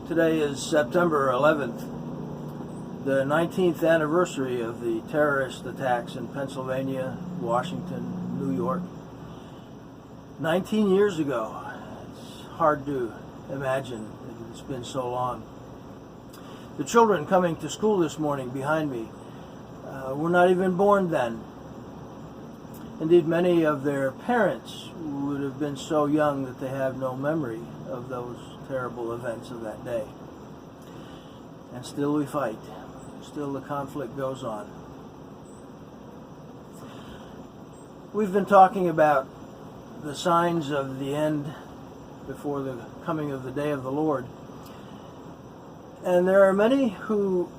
Today is September 11th, the 19th anniversary of the terrorist attacks in Pennsylvania, Washington, New York. 19 years ago. It's hard to imagine it's been so long. The children coming to school this morning behind me were not even born then. Indeed, many of their parents would have been so young that they have no memory of those terrible events of that day. And still we fight. Still the conflict goes on. We've been talking about the signs of the end before the coming of the day of the Lord. And there are many who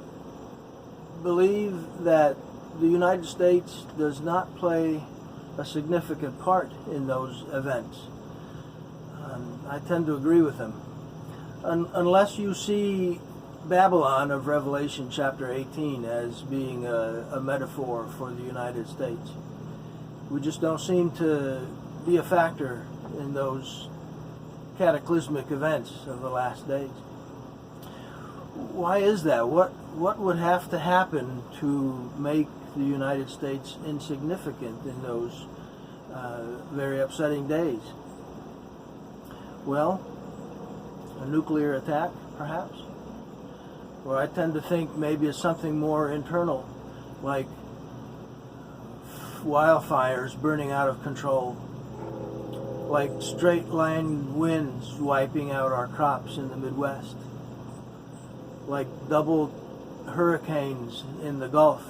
believe that the United States does not play a significant part in those events. I tend to agree with them. Unless you see Babylon of Revelation chapter 18 as being a metaphor for the United States. We just don't seem to be a factor in those cataclysmic events of the last days. Why is that? What would have to happen to make the United States insignificant in those very upsetting days? Well, a nuclear attack, perhaps? Or I tend to think maybe it's something more internal, like wildfires burning out of control, like straight line winds wiping out our crops in the Midwest, like double hurricanes in the Gulf,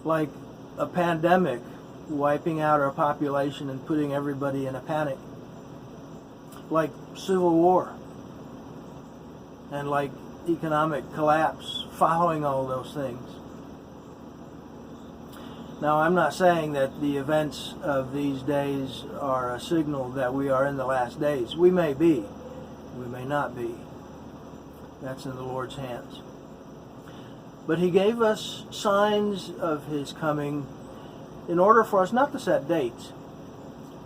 like a pandemic wiping out our population and putting everybody in a panic, like civil war, and like economic collapse following all those things. Now, I'm not saying that the events of these days are a signal that we are in the last days. We may be, we may not be. That's in the Lord's hands. But He gave us signs of His coming in order for us not to set dates,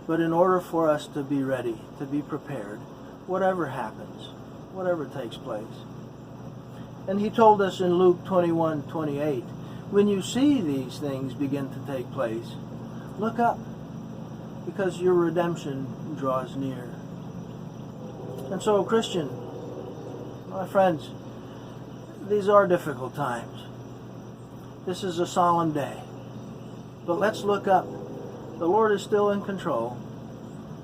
but in order for us to be ready, to be prepared, whatever happens, whatever takes place. And He told us in Luke 21:28, when you see these things begin to take place, look up, because your redemption draws near. And so, Christian, my friends, these are difficult times. This is a solemn day. But let's look up. The Lord is still in control.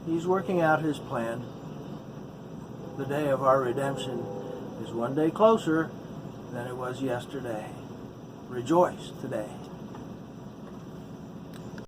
He's working out His plan. The day of our redemption is one day closer than it was yesterday. Rejoice today.